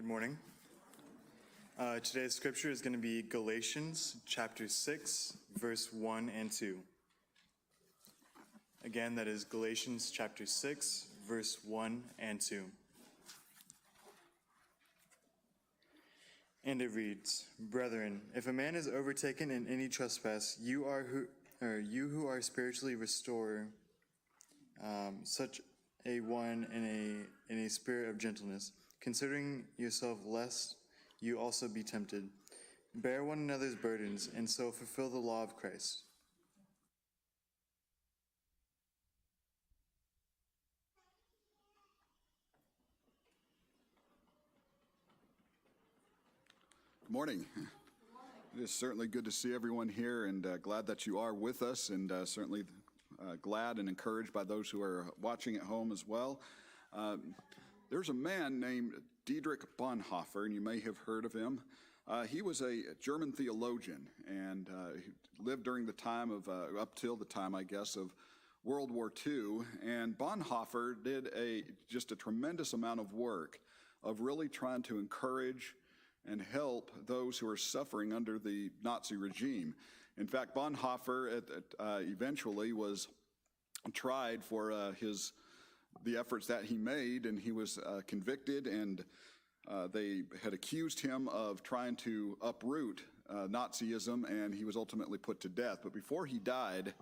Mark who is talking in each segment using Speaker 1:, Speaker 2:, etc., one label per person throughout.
Speaker 1: Good morning. Today's scripture is going to be Galatians chapter 6, verse 1 and 2. Again, that is Galatians chapter 6, verse 1 and 2. And it reads, "Brethren, if a man is overtaken in any trespass, you who are spiritually restore such a one in a spirit of gentleness, considering yourself lest you also be tempted. Bear one another's burdens, and so fulfill the law of Christ."
Speaker 2: Good morning. It is certainly good to see everyone here, and glad that you are with us, and certainly glad and encouraged by those who are watching at home as well. There's a man named Dietrich Bonhoeffer, and you may have heard of him. He was a German theologian, and he lived during the time of, up till the time, I guess, of World War II. And Bonhoeffer did just a tremendous amount of work of really trying to encourage and help those who are suffering under the Nazi regime. In fact, Bonhoeffer eventually was tried for the efforts that he made, and he was convicted, and they had accused him of trying to uproot Nazism, and he was ultimately put to death. But before he died,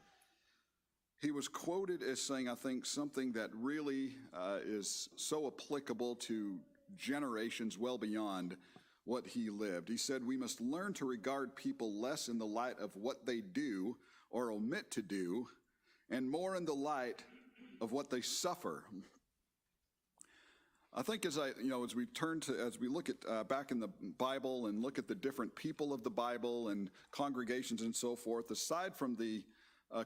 Speaker 2: he was quoted as saying, I think, something that really is so applicable to generations well beyond what he lived. He said, "We must learn to regard people less in the light of what they do or omit to do, and more in the light of what they suffer." I think as we look at back in the Bible and look at the different people of the Bible and congregations and so forth, aside from the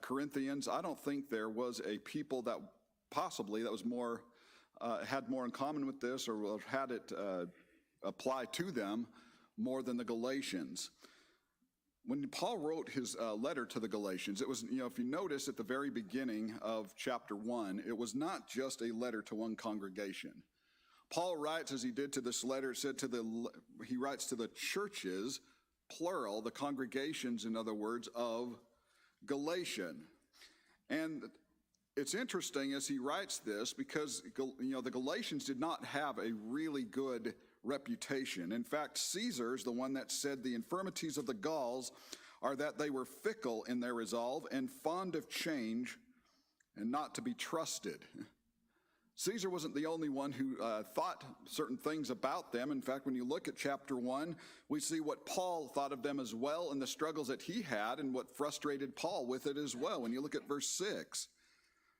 Speaker 2: Corinthians, I don't think there was a people that was more had more in common with this, or had it apply to them more than the Galatians. When Paul wrote his letter to the Galatians, it was, if you notice at the very beginning of chapter 1, it was not just a letter to one congregation. Paul writes, as he did to this letter, he writes to the churches, plural, the congregations, in other words, of Galatia. And it's interesting as he writes this because, the Galatians did not have a really good reputation. In fact, Caesar is the one that said the infirmities of the Gauls are that they were fickle in their resolve and fond of change and not to be trusted. Caesar wasn't the only one who thought certain things about them. In fact, when you look at chapter 1, we see what Paul thought of them as well and the struggles that he had and what frustrated Paul with it as well. When you look at verse 6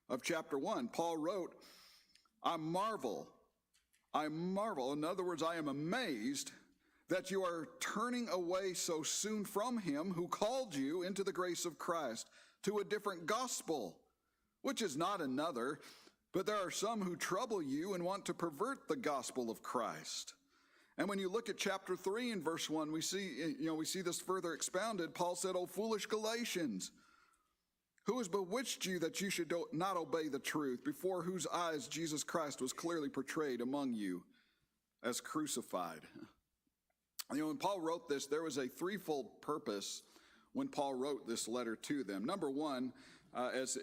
Speaker 2: of chapter 1, Paul wrote, I marvel. In other words, I am amazed that you are turning away so soon from him who called you into the grace of Christ to a different gospel, which is not another, but there are some who trouble you and want to pervert the gospel of Christ. And when you look at chapter 3 and verse 1, we see this further expounded. Paul said, "O foolish Galatians, who has bewitched you that you should not obey the truth, before whose eyes Jesus Christ was clearly portrayed among you as crucified?" When Paul wrote this, there was a threefold purpose when Paul wrote this letter to them. Number one, it's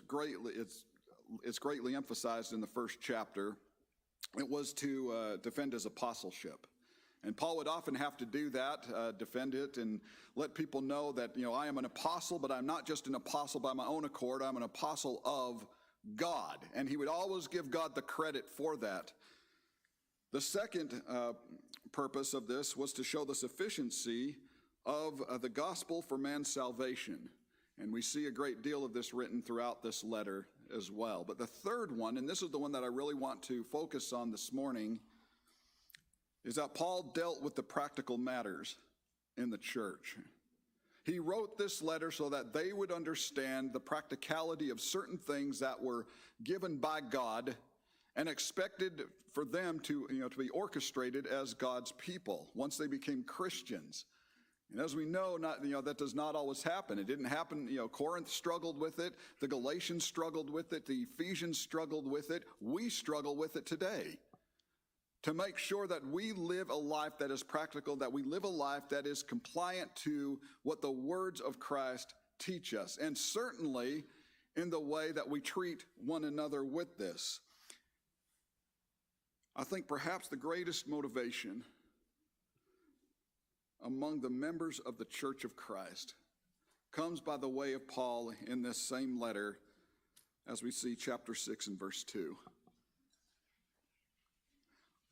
Speaker 2: greatly emphasized in the first chapter, it was to defend his apostleship. And Paul would often have to do that, defend it and let people know that, I am an apostle, but I'm not just an apostle by my own accord. I'm an apostle of God. And he would always give God the credit for that. The second purpose of this was to show the sufficiency of the gospel for man's salvation. And we see a great deal of this written throughout this letter as well. But the third one, and this is the one that I really want to focus on this morning, is that Paul dealt with the practical matters in the church. He wrote this letter so that they would understand the practicality of certain things that were given by God and expected for them to be orchestrated as God's people once they became Christians. And as we know, that does not always happen. It didn't happen. Corinth struggled with it. The Galatians struggled with it. The Ephesians struggled with it. We struggle with it today. to make sure that we live a life that is practical, that we live a life that is compliant to what the words of Christ teach us, and certainly in the way that we treat one another with this. I think perhaps the greatest motivation among the members of the Church of Christ comes by the way of Paul in this same letter, as we see chapter 6 and verse 2.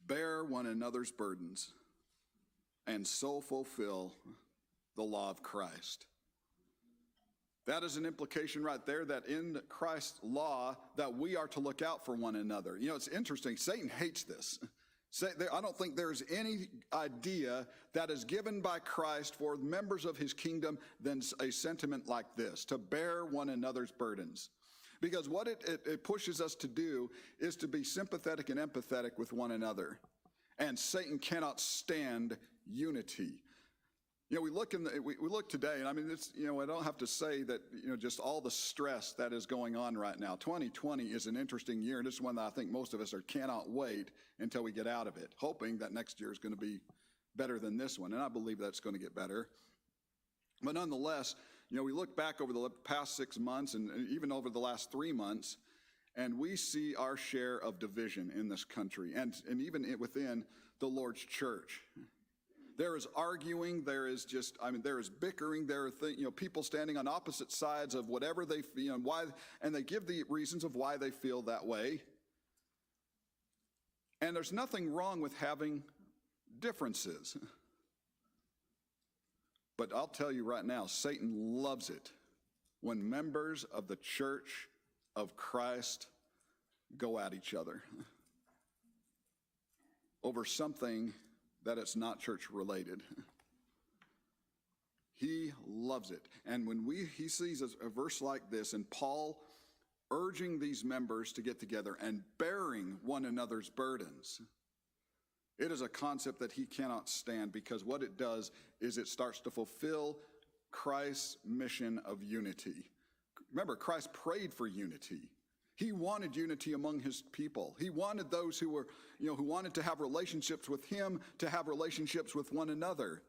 Speaker 2: Bear one another's burdens, and so fulfill the law of Christ. That is an implication right there that in Christ's law that we are to look out for one another. You know, it's interesting. Satan hates this. I don't think there's any idea that is given by Christ for members of his kingdom than a sentiment like this, to bear one another's burdens. Because what it pushes us to do is to be sympathetic and empathetic with one another. And Satan cannot stand unity. You know, we look today, and I mean, it's, you know, I don't have to say that, you know, just all the stress that is going on right now. 2020 is an interesting year, and it's one that I think most of us cannot wait until we get out of it, hoping that next year is going to be better than this one, and I believe that's going to get better. But nonetheless, you know, we look back over the past 6 months and even over the last 3 months, and we see our share of division in this country and even within the Lord's church. There is arguing, there is bickering, there are people standing on opposite sides of whatever they feel, and why, and they give the reasons of why they feel that way. And there's nothing wrong with having differences. But I'll tell you right now, Satan loves it when members of the Church of Christ go at each other over something that it's not church related. He loves it. And when he sees a verse like this, and Paul urging these members to get together and bearing one another's burdens, it is a concept that he cannot stand, because what it does is it starts to fulfill Christ's mission of unity. Remember, Christ prayed for unity. He wanted unity among his people. He wanted those who were, who wanted to have relationships with him to have relationships with one another.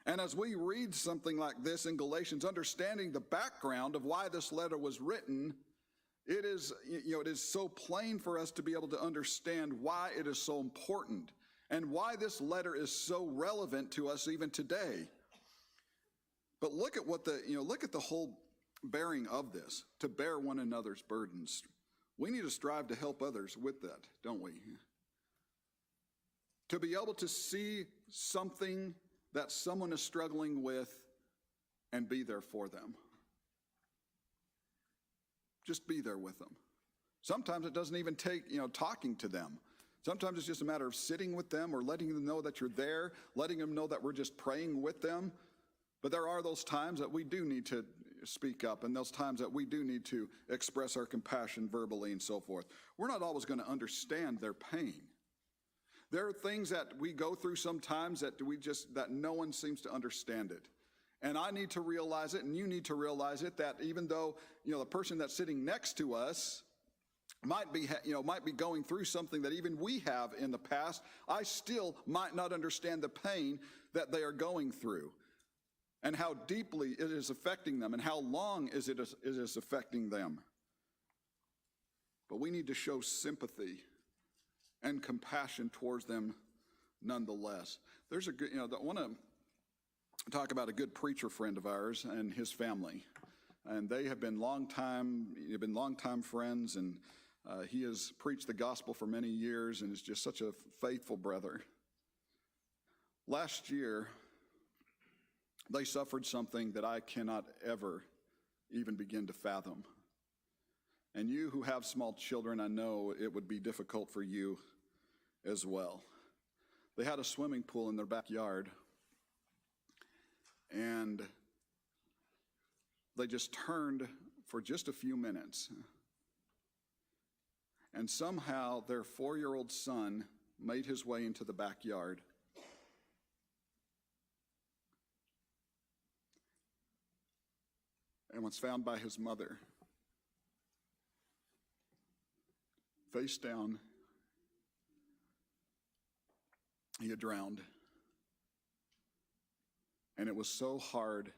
Speaker 2: And as we read something like this in Galatians, understanding the background of why this letter was written, it is so plain for us to be able to understand why it is so important and why this letter is so relevant to us even today. But look at look at the whole bearing of this, to bear one another's burdens. We need to strive to help others with that, don't we? To be able to see something that someone is struggling with and be there for them. Just be there with them. Sometimes it doesn't even take, talking to them. Sometimes it's just a matter of sitting with them or letting them know that you're there, letting them know that we're just praying with them. But there are those times that we do need to speak up, and those times that we do need to express our compassion verbally and so forth. We're not always going to understand their pain. There are things that we go through sometimes that that no one seems to understand it. And I need to realize it, and you need to realize it, that even though, the person that's sitting next to us might be going through something that even we have in the past, I still might not understand the pain that they are going through and how deeply it is affecting them and how long it is affecting them. But we need to show sympathy and compassion towards them nonetheless. There's I want to talk about a good preacher friend of ours and his family. And they have been longtime friends, and he has preached the gospel for many years and is just such a faithful brother. Last year, they suffered something that I cannot ever even begin to fathom. And you who have small children, I know it would be difficult for you as well. They had a swimming pool in their backyard, and they just turned for just a few minutes. And somehow their 4-year-old son made his way into the backyard. And was found by his mother, face down he had drowned. And it was so hard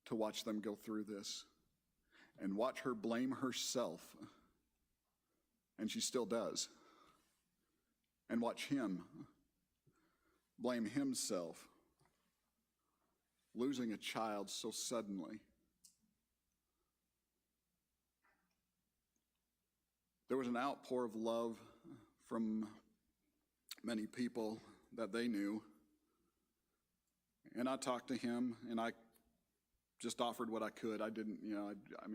Speaker 2: to watch them go through this and watch her blame herself, and she still does, and watch him blame himself, losing a child so suddenly. There was an outpour of love from many people that they knew, and I talked to him, and I just offered what I could. I didn't,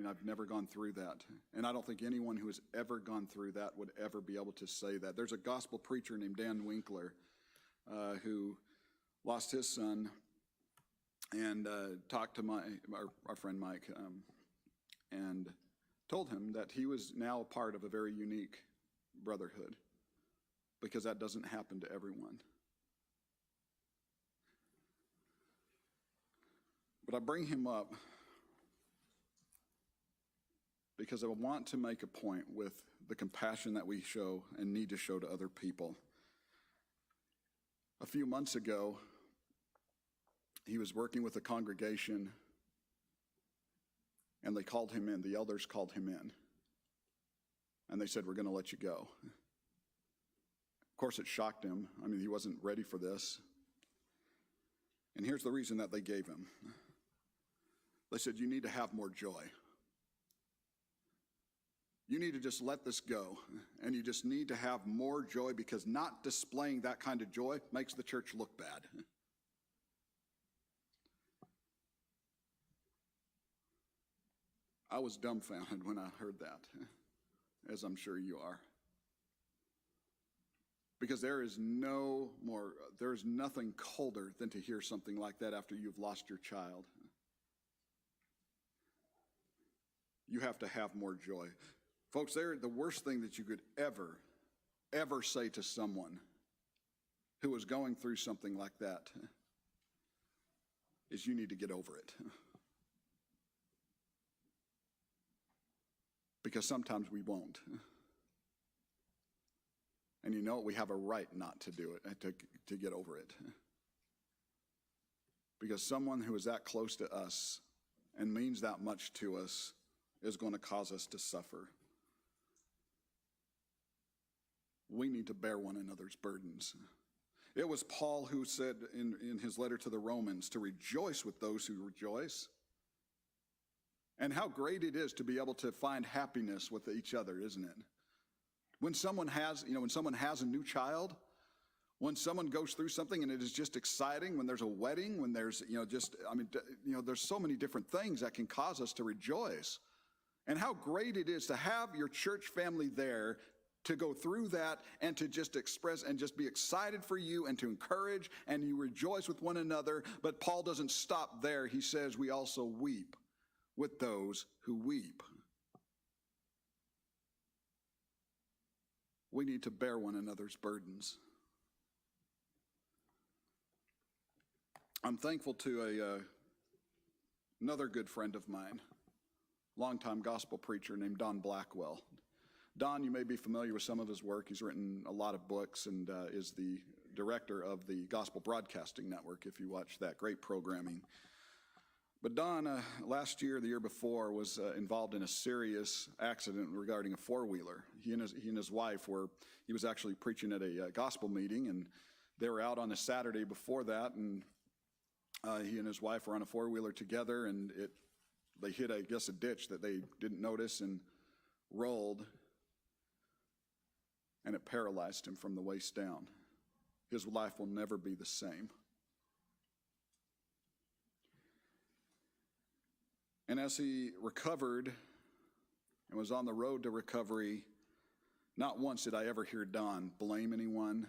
Speaker 2: I've never gone through that. And I don't think anyone who has ever gone through that would ever be able to say that. There's a gospel preacher named Dan Winkler who lost his son and talked to our friend Mike and told him that he was now a part of a very unique brotherhood, because that doesn't happen to everyone. But I bring him up because I want to make a point with the compassion that we show and need to show to other people. A few months ago, he was working with a congregation, and they called him in. The elders called him in, and they said, "We're going to let you go." Of course, it shocked him. He wasn't ready for this. And here's the reason that they gave him. They said, "You need to have more joy. You need to just let this go, and you just need to have more joy, because not displaying that kind of joy makes the church look bad." I was dumbfounded when I heard that, as I'm sure you are. Because there's nothing colder than to hear something like that after you've lost your child. You have to have more joy. Folks, the worst thing that you could ever say to someone who is going through something like that is, "You need to get over it." Because sometimes we won't. And you know what? We have a right not to do it, to get over it. Because someone who is that close to us and means that much to us is going to cause us to suffer. We need to bear one another's burdens. It was Paul who said in his letter to the Romans to rejoice with those who rejoice. And how great it is to be able to find happiness with each other, isn't it? When someone has a new child, when someone goes through something and it is just exciting, when there's a wedding, when there's, there's so many different things that can cause us to rejoice. And how great it is to have your church family there to go through that and to just express and just be excited for you and to encourage, and you rejoice with one another. But Paul doesn't stop there. He says we also weep with those who weep. We need to bear one another's burdens. I'm thankful to another good friend of mine, longtime gospel preacher named Don Blackwell. Don, you may be familiar with some of his work. He's written a lot of books and is the director of the Gospel Broadcasting Network, if you watch that. Great programming. But Don, last year, the year before, was involved in a serious accident regarding a four-wheeler. He and his wife he was actually preaching at a gospel meeting, and they were out on a Saturday before that, and he and his wife were on a four-wheeler together, and they hit, I guess, a ditch that they didn't notice and rolled, and it paralyzed him from the waist down. His life will never be the same. And as he recovered and was on the road to recovery, not once did I ever hear Don blame anyone.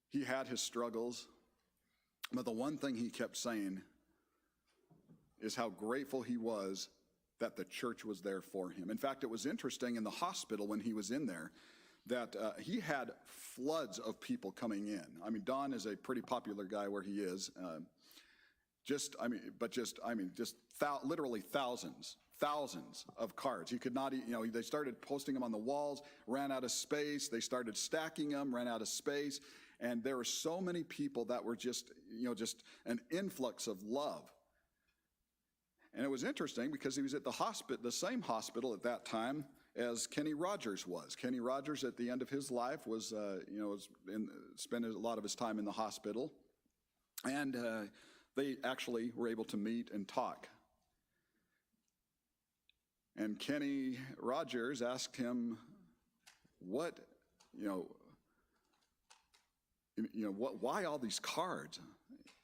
Speaker 2: He had his struggles, but the one thing he kept saying is how grateful he was that the church was there for him. In fact, it was interesting in the hospital when he was in there that he had floods of people coming in. Don is a pretty popular guy where he is. Literally thousands thousands of cards. He could not, they started posting them on the walls, ran out of space. They started stacking them, ran out of space. And there were so many people that were just an influx of love. And it was interesting because he was at the same hospital at that time as Kenny Rogers was. Kenny Rogers, at the end of his life, spent a lot of his time in the hospital. And they actually were able to meet and talk. And Kenny Rogers asked him, why all these cards?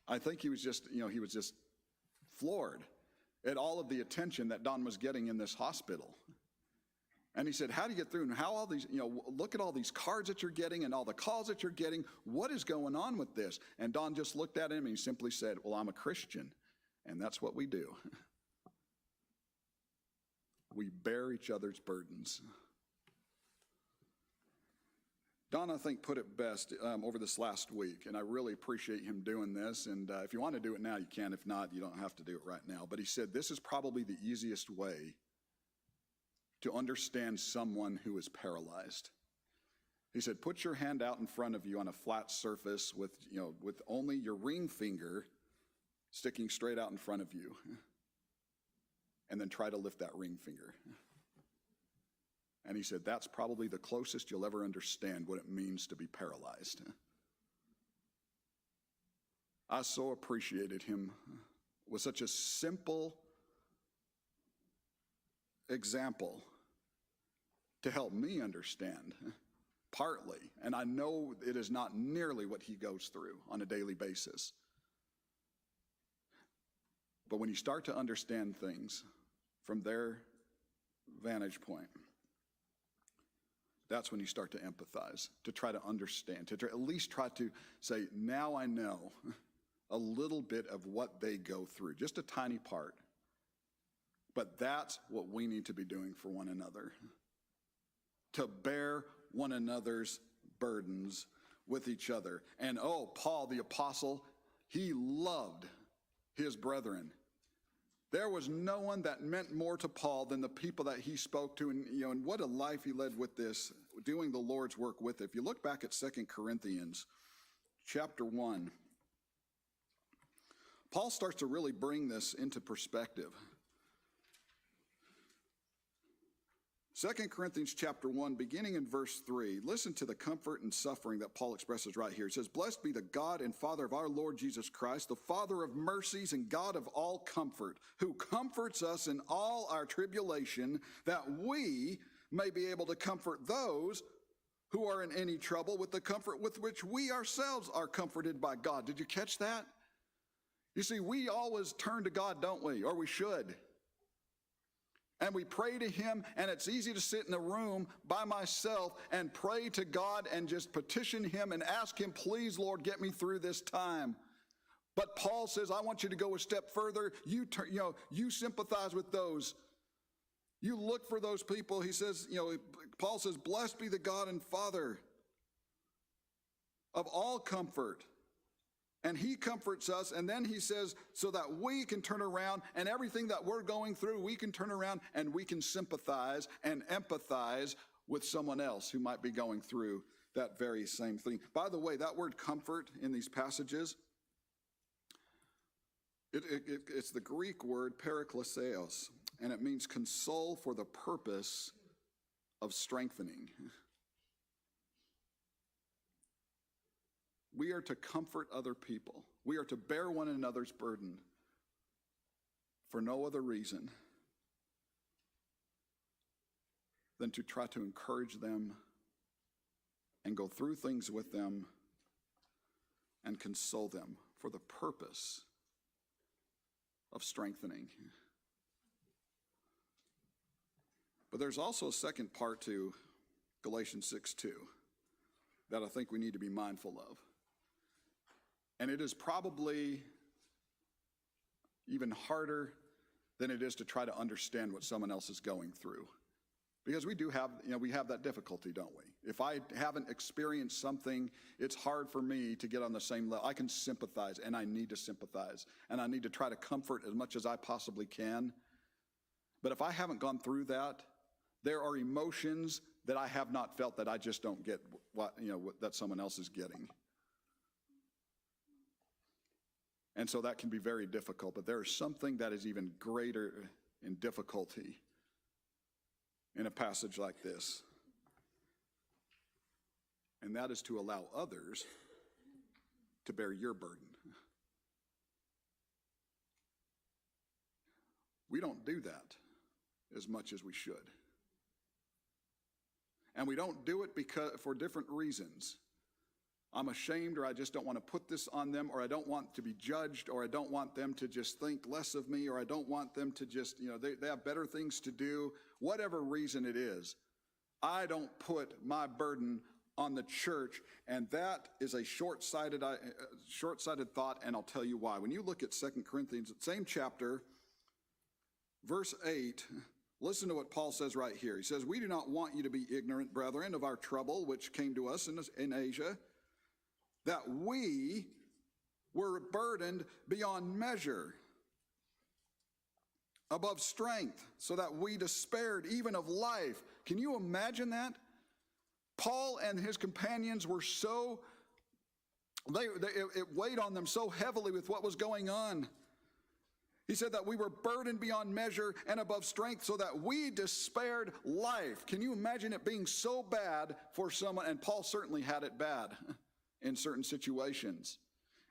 Speaker 2: I think he was just floored at all of the attention that Don was getting in this hospital. And he said, how do you get through? And how all these, look at all these cards that you're getting and all the calls that you're getting. What is going on with this? And Don just looked at him and he simply said, well, I'm a Christian, and that's what we do. We bear each other's burdens. Don, I think, put it best over this last week, and I really appreciate him doing this. And if you want to do it now, you can. If not, you don't have to do it right now. But he said this is probably the easiest way to understand someone who is paralyzed. He said, put your hand out in front of you on a flat surface with only your ring finger sticking straight out in front of you. And then try to lift that ring finger. And he said, that's probably the closest you'll ever understand what it means to be paralyzed. I so appreciated him with such a simple example to help me understand, partly. And I know it is not nearly what he goes through on a daily basis. But when you start to understand things from their vantage point, that's when you start to empathize, to try to understand, to at least try to say, now I know a little bit of what they go through, just a tiny part. But that's what we need to be doing for one another, to bear one another's burdens with each other. And Paul the apostle, he loved his brethren. There was no one that meant more to Paul than the people that he spoke to. And what a life he led with this, doing the Lord's work with it. If you look back at 2 Corinthians chapter 1, Paul starts to really bring this into perspective. 2 Corinthians chapter 1, beginning in verse 3, listen to the comfort and suffering that Paul expresses right here. It says, blessed be the God and Father of our Lord Jesus Christ, the Father of mercies and God of all comfort, who comforts us in all our tribulation, that we may be able to comfort those who are in any trouble with the comfort with which we ourselves are comforted by God. Did you catch that? You see, we always turn to God, don't we? Or we should. And we pray to him, and it's easy to sit in a room by myself and pray to God and just petition him and ask him, please, Lord, get me through this time. But Paul says, I want you to go a step further. You sympathize with those. You look for those people. He says, Paul says, blessed be the God and Father of all comfort. And he comforts us, and then he says, so that we can turn around, and everything that we're going through, we can turn around and we can sympathize and empathize with someone else who might be going through that very same thing. By the way, that word comfort in these passages, it's the Greek word parakleseos, and it means console for the purpose of strengthening. We are to comfort other people. We are to bear one another's burden for no other reason than to try to encourage them and go through things with them and console them for the purpose of strengthening. But there's also a second part to Galatians 6:2 that I think we need to be mindful of. And it is probably even harder than it is to try to understand what someone else is going through. Because we do have, we have that difficulty, don't we? If I haven't experienced something, it's hard for me to get on the same level. I can sympathize, and I need to sympathize. And I need to try to comfort as much as I possibly can. But if I haven't gone through that, there are emotions that I have not felt that I just don't get what that someone else is getting. And so that can be very difficult, but there is something that is even greater in difficulty in a passage like this. And that is to allow others to bear your burden. We don't do that as much as we should. And we don't do it for different reasons. I'm ashamed, or I just don't want to put this on them, or I don't want to be judged, or I don't want them to just think less of me, or I don't want them to just, they have better things to do. Whatever reason it is, I don't put my burden on the church, and that is a short-sighted thought, and I'll tell you why. When you look at 2 Corinthians, same chapter, verse 8, listen to what Paul says right here. He says, "We do not want you to be ignorant, brethren, of our trouble which came to us in Asia, that we were burdened beyond measure, above strength, so that we despaired even of life." Can you imagine that? Paul and his companions were it weighed on them so heavily with what was going on. He said that we were burdened beyond measure and above strength, so that we despaired life. Can you imagine it being so bad for someone? And Paul certainly had it bad in certain situations.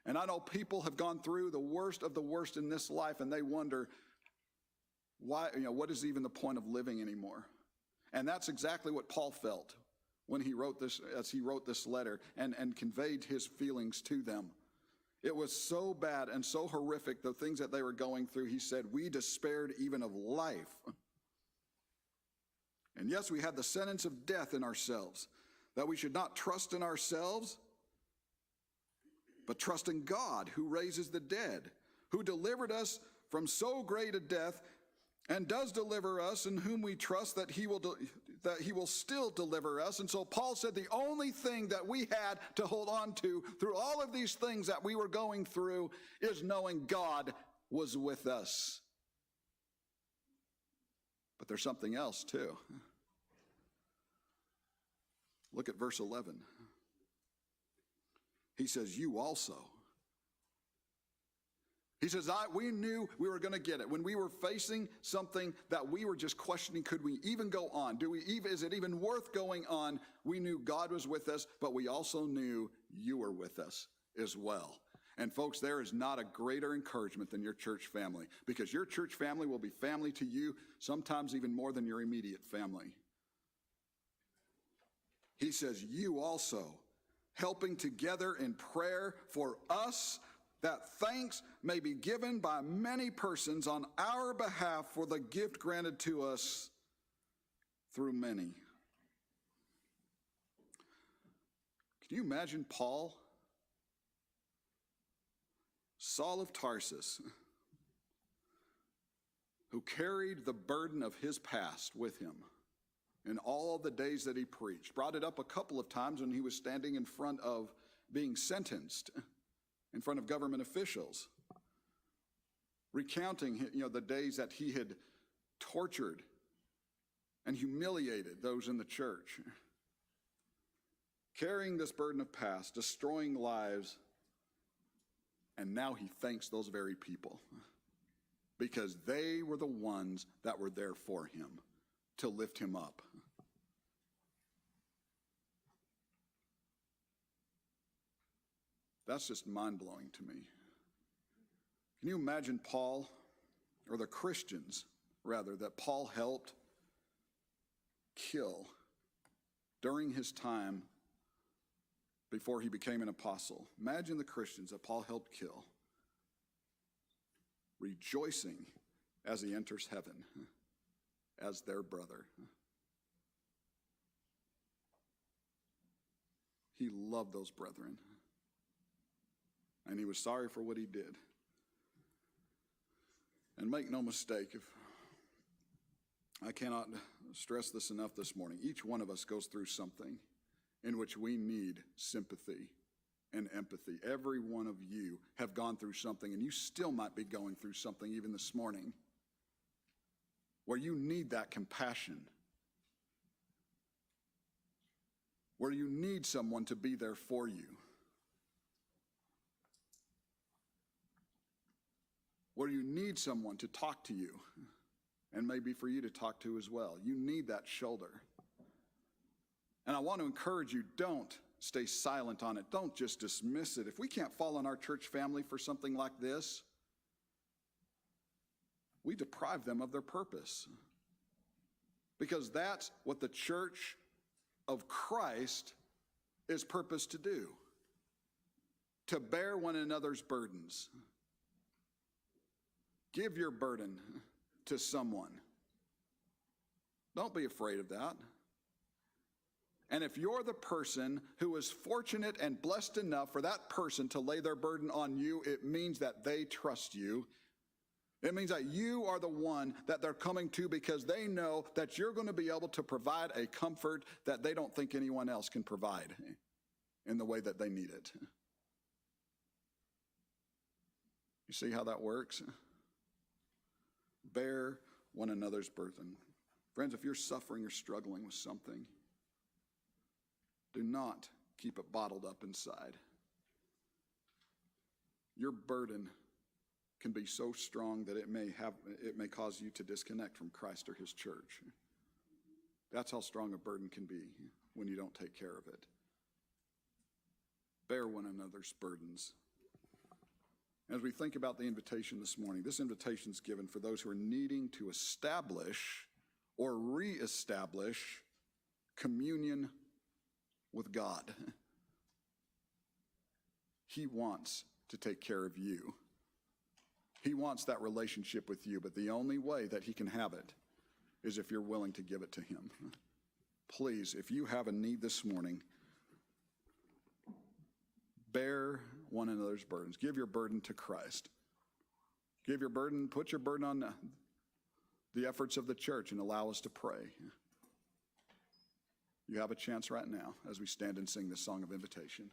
Speaker 2: And I know people have gone through the worst of the worst in this life, and they wonder, why, what is even the point of living anymore? And that's exactly what Paul felt when he wrote this, as he wrote this letter and conveyed his feelings to them. It was so bad and so horrific, the things that they were going through. He said, we despaired even of life. And yes, we had the sentence of death in ourselves, that we should not trust in ourselves, but trust in God, who raises the dead, who delivered us from so great a death, and does deliver us, in whom we trust that he will still deliver us. And so Paul said the only thing that we had to hold on to through all of these things that we were going through is knowing God was with us. But there's something else too. Look at verse 11. He says, you also. He says, we knew we were going to get it. When we were facing something that we were just questioning, could we even go on? Is it even worth going on? We knew God was with us, but we also knew you were with us as well. And folks, there is not a greater encouragement than your church family, because your church family will be family to you, sometimes even more than your immediate family. He says, you also, helping together in prayer for us, that thanks may be given by many persons on our behalf for the gift granted to us through many. Can you imagine Paul, Saul of Tarsus, who carried the burden of his past with him in all the days that he preached, brought it up a couple of times when he was standing in front of being sentenced, in front of government officials, recounting, the days that he had tortured and humiliated those in the church, carrying this burden of past, destroying lives, and now he thanks those very people because they were the ones that were there for him to lift him up. That's just mind-blowing to me. Can you imagine Paul, or the Christians, rather, that Paul helped kill during his time before he became an apostle? Imagine the Christians that Paul helped kill, rejoicing as he enters heaven as their brother. He loved those brethren. And he was sorry for what he did. And make no mistake, if I cannot stress this enough this morning, each one of us goes through something in which we need sympathy and empathy. Every one of you have gone through something, and you still might be going through something even this morning. where you need that compassion, where you need someone to be there for you, where you need someone to talk to you, and maybe for you to talk to as well. You need that shoulder. And I want to encourage you, don't stay silent on it. Don't just dismiss it. If we can't fall on our church family for something like this, we deprive them of their purpose. Because that's what the church of Christ is purposed to do. To bear one another's burdens. Give your burden to someone. Don't be afraid of that. And if you're the person who is fortunate and blessed enough for that person to lay their burden on you, it means that they trust you. It means that you are the one that they're coming to because they know that you're going to be able to provide a comfort that they don't think anyone else can provide in the way that they need it. You see how that works? Bear one another's burden. Friends, if you're suffering or struggling with something, do not keep it bottled up inside. Your burden can be so strong that it may cause you to disconnect from Christ or his church. That's how strong a burden can be when you don't take care of it. Bear one another's burdens. As we think about the invitation this morning, this invitation is given for those who are needing to establish or reestablish communion with God. He wants to take care of you. He wants that relationship with you, but the only way that he can have it is if you're willing to give it to him. Please, if you have a need this morning, bear one another's burdens. Give your burden to Christ. Give your burden, put your burden on the efforts of the church and allow us to pray. You have a chance right now as we stand and sing this song of invitation.